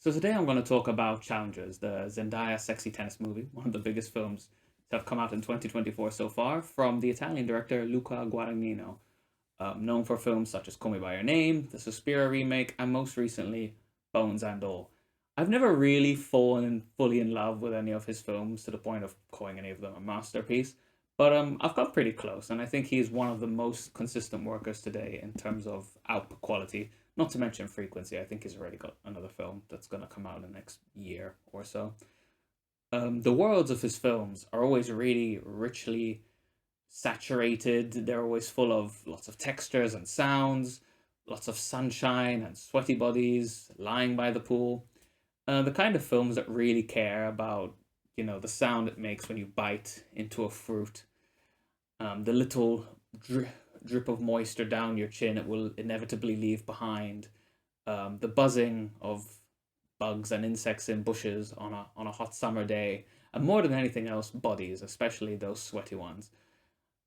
So today I'm going to talk about Challengers, the Zendaya sexy tennis movie, one of the biggest films to have come out in 2024 so far, from the Italian director Luca Guadagnino, known for films such as Call Me by Your Name, the Suspiria remake, and most recently Bones and All. I've never really fallen fully in love with any of his films to the point of calling any of them a masterpiece, but I've got pretty close, and I think he's one of the most consistent workers today in terms of output quality. Not to mention frequency. I think he's already got another film that's going to come out in the next year or so. The worlds of his films are always really richly saturated. They're always full of lots of textures and sounds, lots of sunshine and sweaty bodies lying by the pool. The kind of films that really care about, the sound it makes when you bite into a fruit, the little drip of moisture down your chin it will inevitably leave behind, the buzzing of bugs and insects in bushes on a hot summer day, and more than anything else, bodies, especially those sweaty ones.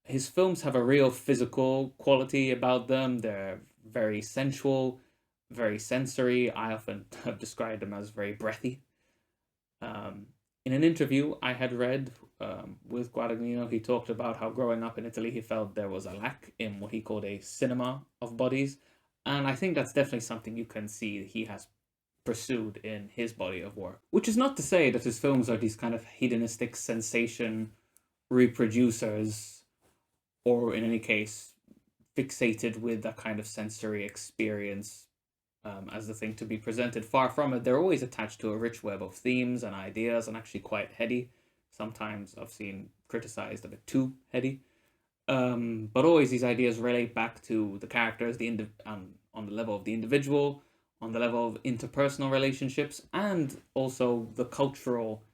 His films have a real physical quality about them. They're very sensual, very sensory. I often have described them as very breathy. In an interview I had read with Guadagnino, he talked about how growing up in Italy, he felt there was a lack in what he called a cinema of bodies. And I think that's definitely something you can see he has pursued in his body of work. Which is not to say that his films are these kind of hedonistic sensation reproducers, or in any case, fixated with that kind of sensory experience as the thing to be presented. Far from it, they're always attached to a rich web of themes and ideas, and actually quite heady. Sometimes I've seen criticized a bit too heady. But always these ideas relate back to the characters, on the level of the individual, on the level of interpersonal relationships, and also the cultural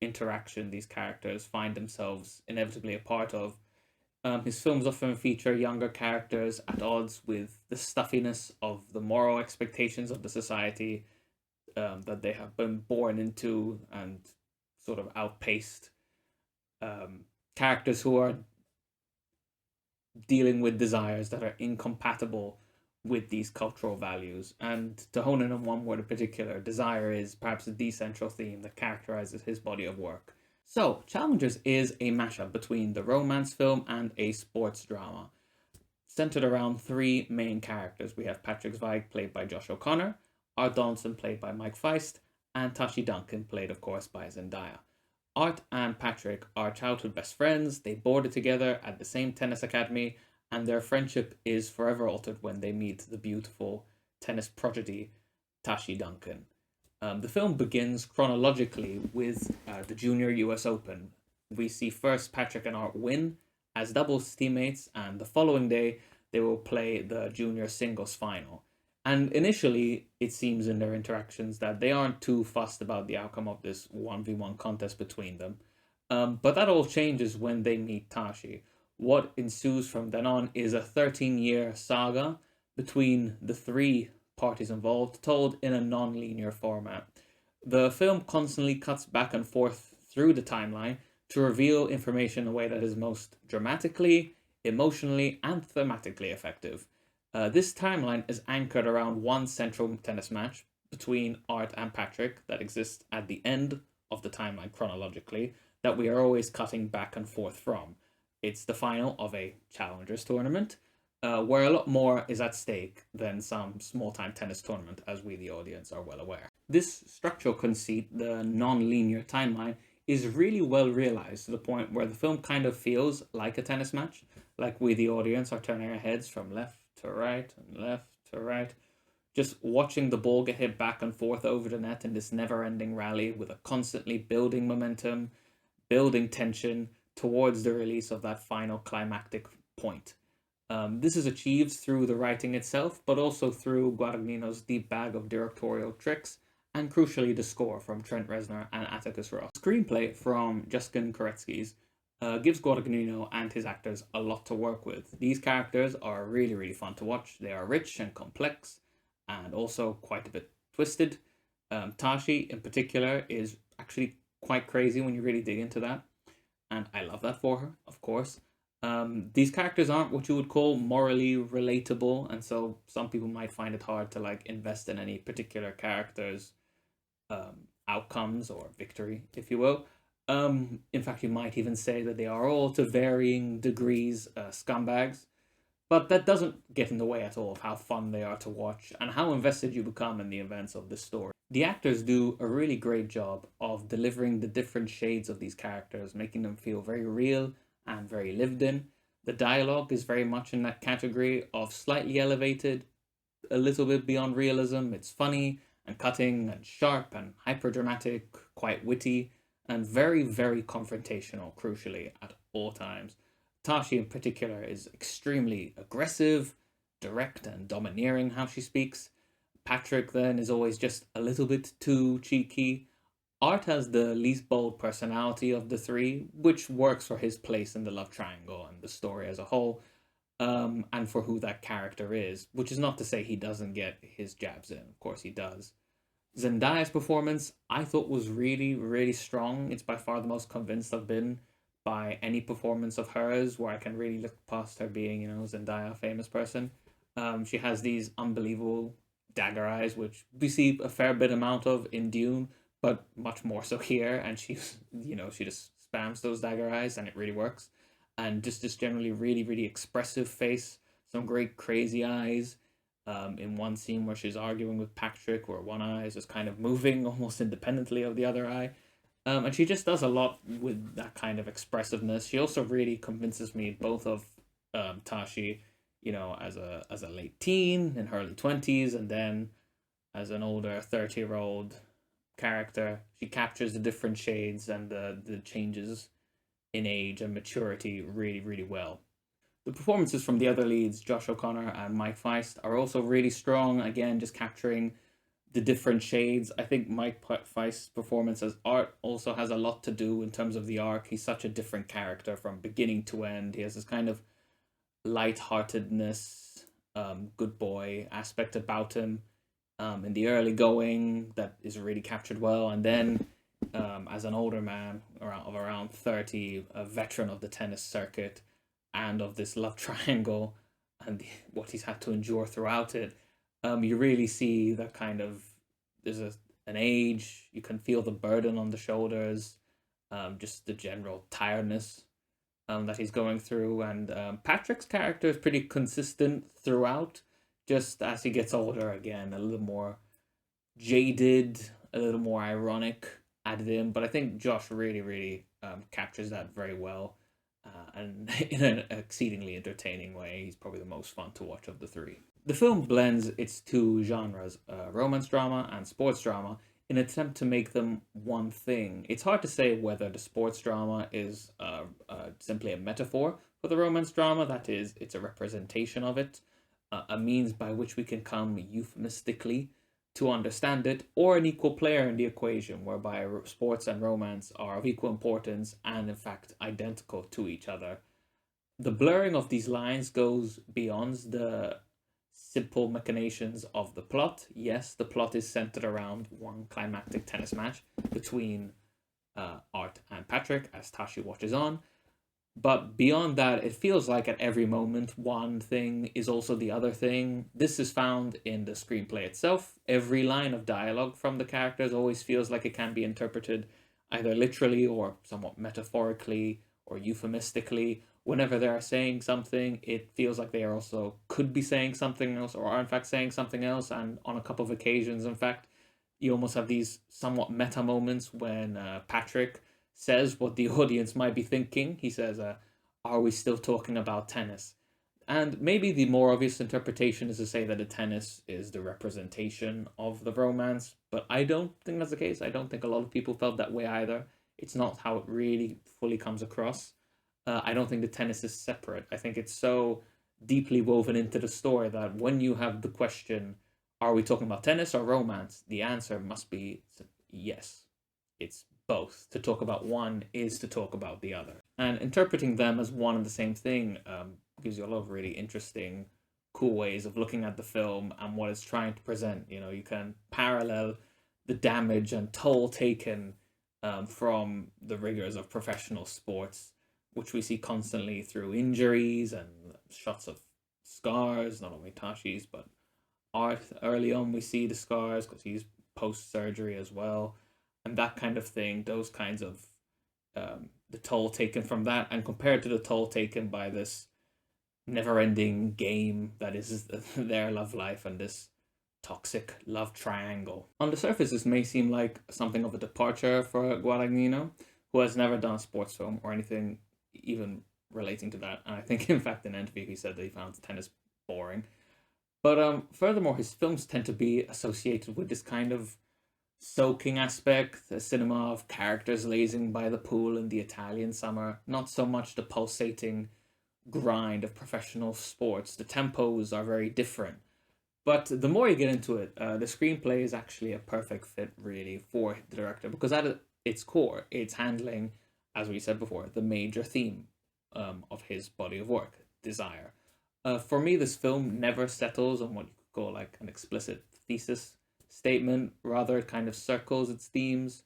interaction these characters find themselves inevitably a part of. His films often feature younger characters at odds with the stuffiness of the moral expectations of the society that they have been born into and sort of outpaced. Characters who are dealing with desires that are incompatible with these cultural values. And to hone in on one word in particular, desire is perhaps the central theme that characterizes his body of work. So, Challengers is a mashup between the romance film and a sports drama, centered around three main characters. We have Patrick Zweig, played by Josh O'Connor, Art Donaldson, played by Mike Feist, and Tashi Duncan, played, of course, by Zendaya. Art and Patrick are childhood best friends. They boarded together at the same tennis academy, and their friendship is forever altered when they meet the beautiful tennis prodigy Tashi Duncan. The film begins chronologically with the Junior US Open. We see first Patrick and Art win as doubles teammates, and the following day they will play the Junior Singles Final. And initially, it seems in their interactions that they aren't too fussed about the outcome of this 1v1 contest between them. But that all changes when they meet Tashi. What ensues from then on is a 13-year saga between the three parties involved, told in a non-linear format. The film constantly cuts back and forth through the timeline to reveal information in a way that is most dramatically, emotionally, and thematically effective. This timeline is anchored around one central tennis match between Art and Patrick that exists at the end of the timeline chronologically, that we are always cutting back and forth from. It's the final of a Challengers tournament, where a lot more is at stake than some small-time tennis tournament, as we, the audience, are well aware. This structural conceit, the non-linear timeline, is really well realized to the point where the film kind of feels like a tennis match, like we, the audience, are turning our heads from left to right and left to right, just watching the ball get hit back and forth over the net in this never-ending rally with a constantly building momentum, building tension towards the release of that final climactic point. This is achieved through the writing itself, but also through Guadagnino's deep bag of directorial tricks, and crucially the score from Trent Reznor and Atticus Ross. Screenplay from Justin Koretsky's gives Guadagnino and his actors a lot to work with. These characters are really, really fun to watch. They are rich and complex, and also quite a bit twisted. Tashi, in particular, is actually quite crazy when you really dig into that, and I love that for her, of course. These characters aren't what you would call morally relatable, and so some people might find it hard to like invest in any particular character's outcomes or victory, if you will. In fact, you might even say that they are all to varying degrees scumbags, but that doesn't get in the way at all of how fun they are to watch and how invested you become in the events of the story. The actors do a really great job of delivering the different shades of these characters, making them feel very real and very lived in. The dialogue is very much in that category of slightly elevated, a little bit beyond realism. It's funny and cutting and sharp and hyper dramatic, quite witty, and very, very confrontational, crucially, at all times. Tashi, in particular, is extremely aggressive, direct, and domineering how she speaks. Patrick, then, is always just a little bit too cheeky. Art has the least bold personality of the three, which works for his place in the love triangle and the story as a whole, and for who that character is, which is not to say he doesn't get his jabs in. Of course, he does. Zendaya's performance, I thought, was really, really strong. It's by far the most convinced I've been by any performance of hers where I can really look past her being, Zendaya, a famous person. She has these unbelievable dagger eyes, which we see a fair bit amount of in Dune, but much more so here. And she's, she just spams those dagger eyes and it really works. And just this generally really, really expressive face, some great crazy eyes. In one scene where she's arguing with Patrick, where one eye is just kind of moving almost independently of the other eye. And she just does a lot with that kind of expressiveness. She also really convinces me both of Tashi, as a late teen in her early 20s, and then as an older 30-year-old character. She captures the different shades and the changes in age and maturity really, really well. The performances from the other leads, Josh O'Connor and Mike Feist, are also really strong. Again, just capturing the different shades. I think Mike Feist's performance as Art also has a lot to do in terms of the arc. He's such a different character from beginning to end. He has this kind of lightheartedness, good boy aspect about him in the early going that is really captured well. And then as an older man around 30, a veteran of the tennis circuit, and of this love triangle and what he's had to endure throughout it, you really see that kind of an age. You can feel the burden on the shoulders, just the general tiredness that he's going through. And Patrick's character is pretty consistent throughout. Just as he gets older, again, a little more jaded, a little more ironic added in. But I think Josh really, really captures that very well. And in an exceedingly entertaining way. He's probably the most fun to watch of the three. The film blends its two genres, romance drama and sports drama, in an attempt to make them one thing. It's hard to say whether the sports drama is simply a metaphor for the romance drama, that is, it's a representation of it, a means by which we can come euphemistically to understand it, or an equal player in the equation, whereby sports and romance are of equal importance and, in fact, identical to each other. The blurring of these lines goes beyond the simple machinations of the plot. Yes, the plot is centered around one climactic tennis match between Art and Patrick as Tashi watches on. But beyond that, it feels like at every moment, one thing is also the other thing. This is found in the screenplay itself. Every line of dialogue from the characters always feels like it can be interpreted either literally or somewhat metaphorically or euphemistically. Whenever they are saying something, it feels like they are also could be saying something else or are in fact saying something else. And on a couple of occasions, in fact, you almost have these somewhat meta moments when Patrick says what the audience might be thinking. He says, are we still talking about tennis? And maybe the more obvious interpretation is to say that the tennis is the representation of the romance, but I don't think that's the case. I don't think a lot of people felt that way either. It's not how it really fully comes across. I don't think the tennis is separate. I think it's so deeply woven into the story that when you have the question, are we talking about tennis or romance? The answer must be yes. It's both. To talk about one is to talk about the other. And interpreting them as one and the same thing gives you a lot of really interesting, cool ways of looking at the film and what it's trying to present. You can parallel the damage and toll taken from the rigors of professional sports which we see constantly through injuries and shots of scars, not only Tashi's, but Art. Early on, we see the scars because he's post surgery as well, and that kind of thing, those kinds of the toll taken from that, and compared to the toll taken by this never-ending game that is their love life and this toxic love triangle. On the surface, this may seem like something of a departure for Guadagnino, who has never done a sports film or anything even relating to that. And I think, in fact, in an interview, he said that he found tennis boring. But furthermore, his films tend to be associated with this kind of soaking aspect, the cinema of characters lazing by the pool in the Italian summer, not so much the pulsating grind of professional sports. The tempos are very different. But the more you get into it, the screenplay is actually a perfect fit, really, for the director because at its core, it's handling, as we said before, the major theme of his body of work, desire. For me, this film never settles on what you could call like an explicit thesis statement. Rather, it kind of circles its themes,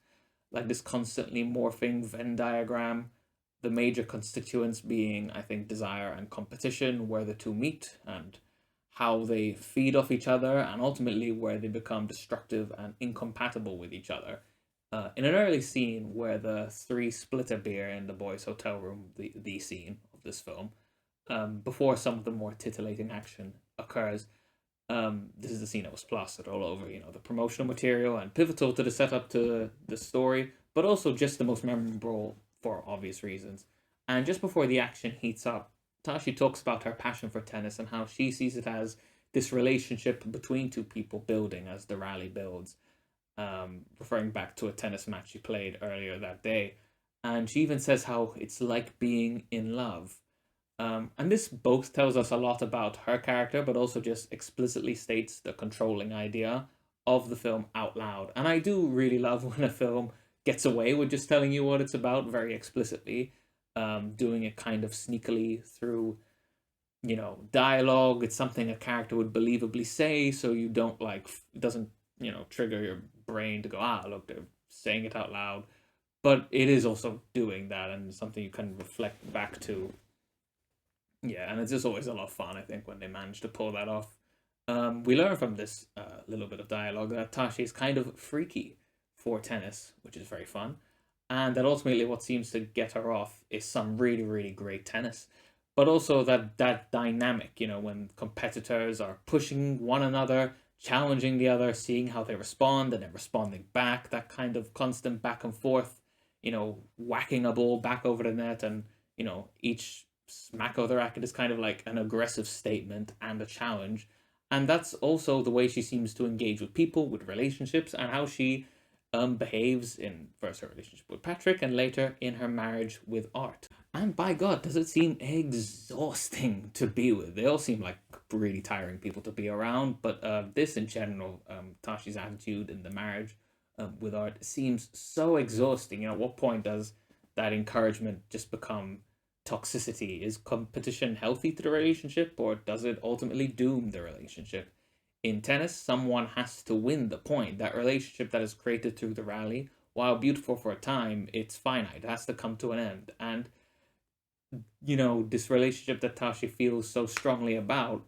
like this constantly morphing Venn diagram. The major constituents being, I think, desire and competition, where the two meet, and how they feed off each other, and ultimately where they become destructive and incompatible with each other. In an early scene where the three split a beer in the boys' hotel room, the scene of this film, before some of the more titillating action occurs, this is the scene that was plastered all over, the promotional material and pivotal to the setup to the story, but also just the most memorable for obvious reasons. And just before the action heats up, Tashi talks about her passion for tennis and how she sees it as this relationship between two people building as the rally builds, referring back to a tennis match she played earlier that day. And she even says how it's like being in love. And this both tells us a lot about her character, but also just explicitly states the controlling idea of the film out loud. And I do really love when a film gets away with just telling you what it's about very explicitly, doing it kind of sneakily through, dialogue. It's something a character would believably say, so you don't it doesn't, trigger your brain to go, look, they're saying it out loud. But it is also doing that and something you can reflect back to. Yeah, and it's just always a lot of fun, I think, when they manage to pull that off. We learn from this little bit of dialogue that Tashi is kind of freaky for tennis, which is very fun, and that ultimately what seems to get her off is some really, really great tennis. But also that dynamic, when competitors are pushing one another, challenging the other, seeing how they respond, and then responding back, that kind of constant back and forth, whacking a ball back over the net, and, each smack of the racket is kind of like an aggressive statement and a challenge. And that's also the way she seems to engage with people, with relationships, and how she behaves in first her relationship with Patrick and later in her marriage with Art. And by God, does it seem exhausting to be with. They all seem like really tiring people to be around, but this in general, Tashi's attitude in the marriage with Art seems so exhausting. At what point does that encouragement just become toxicity? Is competition healthy to the relationship, or does it ultimately doom the relationship? In tennis, someone has to win the point. That relationship that is created through the rally, while beautiful for a time, it's finite. It has to come to an end. And, this relationship that Tashi feels so strongly about,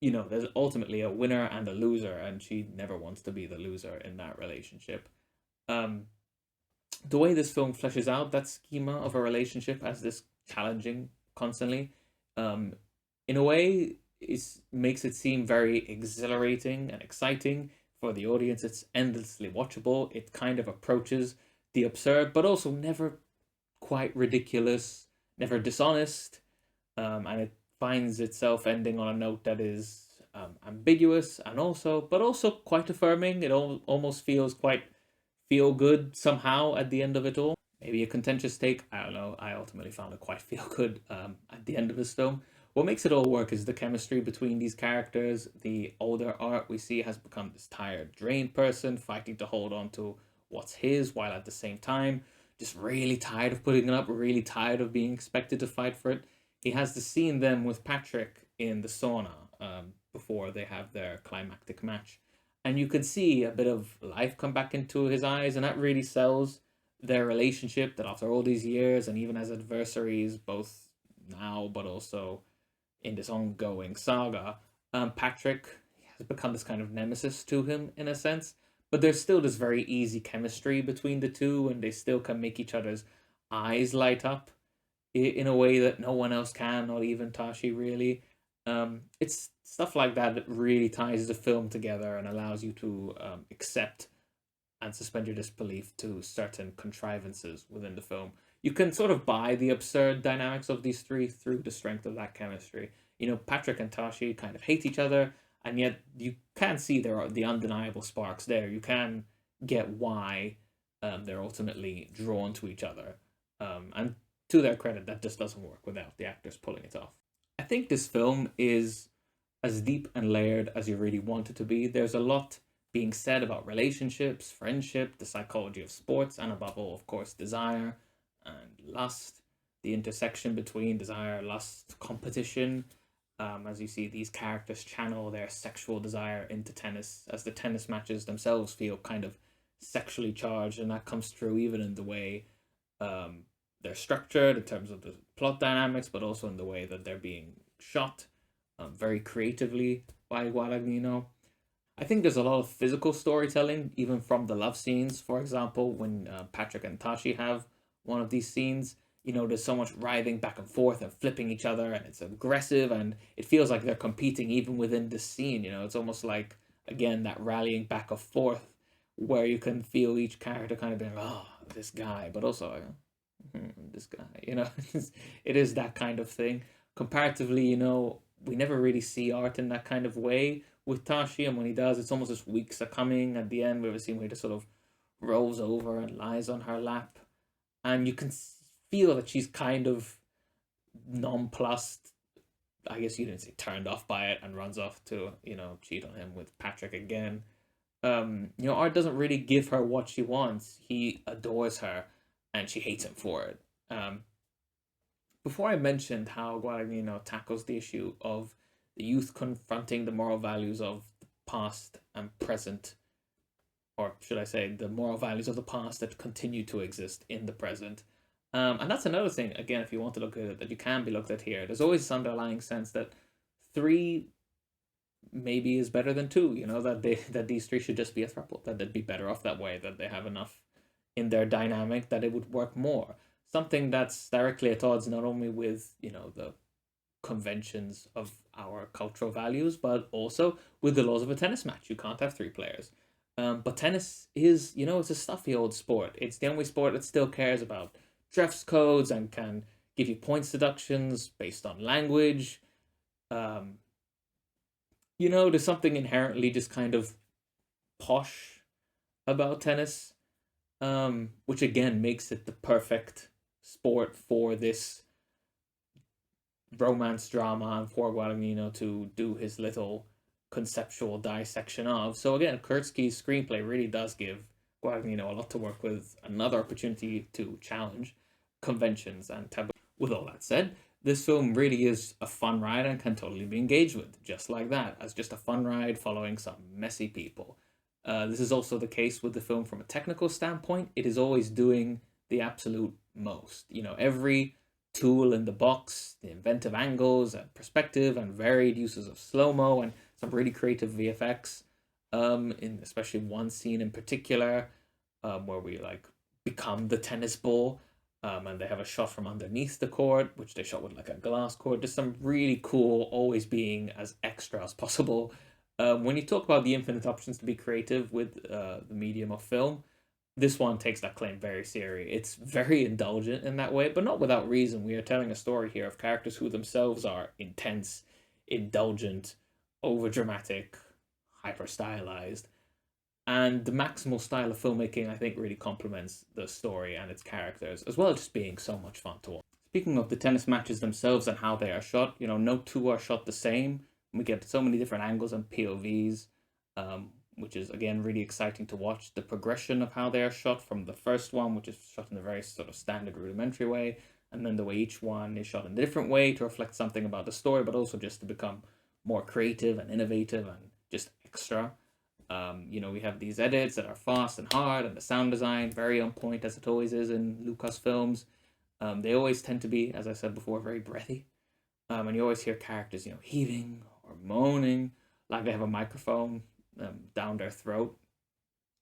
there's ultimately a winner and a loser, and she never wants to be the loser in that relationship. The way this film fleshes out that schema of a relationship as this challenging constantly, in a way, makes it seem very exhilarating and exciting for the audience. It's endlessly watchable. It kind of approaches the absurd, but also never quite ridiculous, never dishonest, and it finds itself ending on a note that is ambiguous and also quite affirming. It almost feels quite feel good somehow at the end of it all. Maybe a contentious take, I don't know. I ultimately found it quite feel good at the end of this film. What makes it all work is the chemistry between these characters. The older Art we see has become this tired, drained person fighting to hold on to what's his, while at the same time just really tired of putting it up, really tired of being expected to fight for it. He has the scene then with Patrick in the sauna before they have their climactic match. And you could see a bit of life come back into his eyes, and that really sells their relationship, that after all these years and even as adversaries, both now but also in this ongoing saga, Patrick has become this kind of nemesis to him in a sense. But there's still this very easy chemistry between the two, and they still can make each other's eyes light up in a way that no one else can, not even Tashi really. It's stuff like that that really ties the film together and allows you to accept and suspend your disbelief to certain contrivances within the film. You can sort of buy the absurd dynamics of these three through the strength of that chemistry. You know, Patrick and Tashi kind of hate each other, and yet you can see there are the undeniable sparks there. You can get why they're ultimately drawn to each other. And to their credit, that just doesn't work without the actors pulling it off. I think this film is as deep and layered as you really want it to be. There's a lot being said about relationships, friendship, the psychology of sports, and above all, of course, desire and lust, the intersection between desire, lust, competition. As you see, these characters channel their sexual desire into tennis, as the tennis matches themselves feel kind of sexually charged, and that comes through even in the way they're structured in terms of the plot dynamics, but also in the way that they're being shot very creatively by Guadagnino. I think there's a lot of physical storytelling, even from the love scenes. For example, when Patrick and Tashi have one of these scenes, you know, there's so much writhing back and forth and flipping each other, and it's aggressive, and it feels like they're competing even within this scene. You know, it's almost like, again, that rallying back and forth where you can feel each character kind of being, oh, this guy, but also, this guy, you know, it is that kind of thing. Comparatively, you know, we never really see art in that kind of way with Tashi, and when he does, it's almost as weeks are coming at the end. We have a scene where he just sort of rolls over and lies on her lap, and you can feel that she's kind of nonplussed. I guess you didn't say turned off by it, and runs off to, you know, cheat on him with Patrick again. You know, art doesn't really give her what she wants. He adores her, and she hates him for it. Before I mentioned how Guadagnino tackles the issue of the youth confronting the moral values of the past and present, or should I say, the moral values of the past that continue to exist in the present. And that's another thing, again, if you want to look at it, that you can be looked at here. There's always this underlying sense that three maybe is better than two, you know, that these three should just be a throuple, that they'd be better off that way, that they have enough in their dynamic that it would work more. Something that's directly at odds not only with, you know, the conventions of our cultural values, but also with the laws of a tennis match. You can't have three players. But tennis is, you know, it's a stuffy old sport. It's the only sport that still cares about dress codes and can give you points deductions based on language. You know, there's something inherently just kind of posh about tennis, which again makes it the perfect sport for this romance drama and for Guadagnino to do his little conceptual dissection of. So again, Kurtzky's screenplay really does give Guadagnino a lot to work with, another opportunity to challenge conventions and taboo. With all that said, this film really is a fun ride and can totally be engaged with, just like that, as just a fun ride following some messy people. This is also the case with the film from a technical standpoint. It is always doing the absolute most. You know, every tool in the box, the inventive angles and perspective and varied uses of slow-mo and some really creative VFX, in especially one scene in particular, where we like become the tennis ball, and they have a shot from underneath the court, which they shot with like a glass court. Just some really cool, always being as extra as possible. When you talk about the infinite options to be creative with the medium of film, this one takes that claim very seriously. It's very indulgent in that way, but not without reason. We are telling a story here of characters who themselves are intense, indulgent, overdramatic, hyper stylized. And the maximal style of filmmaking, I think, really complements the story and its characters, as well as just being so much fun to watch. Speaking of the tennis matches themselves and how they are shot, you know, no two are shot the same. We get so many different angles and POVs, which is, again, really exciting to watch. The progression of how they are shot from the first one, which is shot in a very sort of standard rudimentary way, and then the way each one is shot in a different way to reflect something about the story, but also just to become more creative and innovative and just extra. We have these edits that are fast and hard, and the sound design very on point as it always is in Lucas films. They always tend to be, as I said before, very breathy. And you always hear characters, heaving or moaning, like they have a microphone down their throat.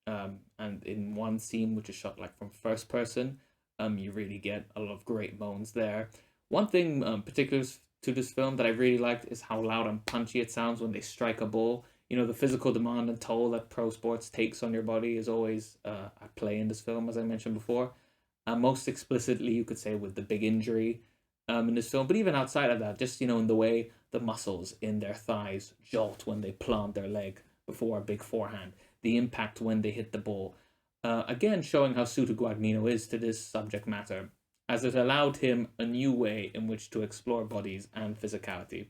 And in one scene, which is shot like from first person, you really get a lot of great moans there. One thing particular to this film that I really liked is how loud and punchy it sounds when they strike a ball. The physical demand and toll that pro sports takes on your body is always at play in this film, as I mentioned before. Most explicitly, you could say, with the big injury in this film, but even outside of that, just in the way the muscles in their thighs jolt when they plant their leg before a big forehand, the impact when they hit the ball. Again, showing how suited Guadagnino is to this subject matter, as it allowed him a new way in which to explore bodies and physicality.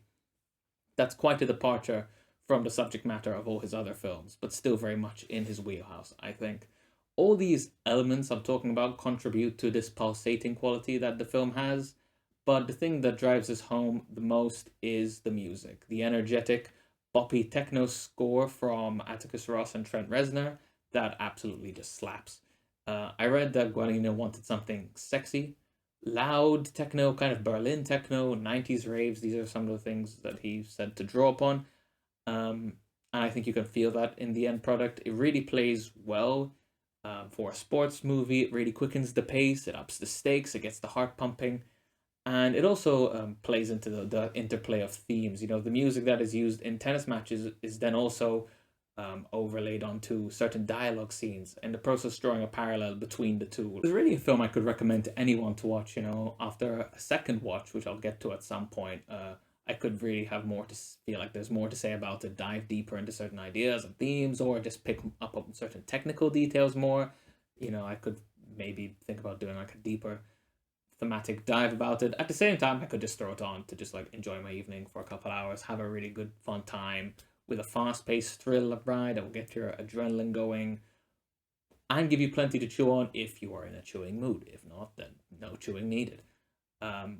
That's quite a departure from the subject matter of all his other films, but still very much in his wheelhouse, I think. All these elements I'm talking about contribute to this pulsating quality that the film has, but the thing that drives us home the most is the music. The energetic, boppy techno score from Atticus Ross and Trent Reznor that absolutely just slaps. I read that Guadagnino wanted something sexy, loud techno, kind of Berlin techno, 90s raves. These are some of the things that he said to draw upon. And I think you can feel that in the end product. It really plays well for a sports movie. It really quickens the pace, it ups the stakes, it gets the heart pumping. And it also plays into the interplay of themes. The music that is used in tennis matches is then also overlaid onto certain dialogue scenes, and the process drawing a parallel between the two. It's really a film I could recommend to anyone to watch. After a second watch, which I'll get to at some point, I could really have more to feel like there's more to say about it, dive deeper into certain ideas and themes, or just pick up on certain technical details more. I could maybe think about doing like a deeper thematic dive about it. At the same time, I could just throw it on to just like enjoy my evening for a couple hours, have a really good fun time with a fast-paced thriller ride that will get your adrenaline going and give you plenty to chew on if you are in a chewing mood. If not, then no chewing needed.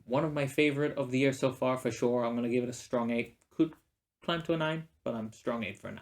One of my favorite of the year so far for sure. I'm gonna give it a strong 8. Could climb to a 9, but I'm strong 8 for now.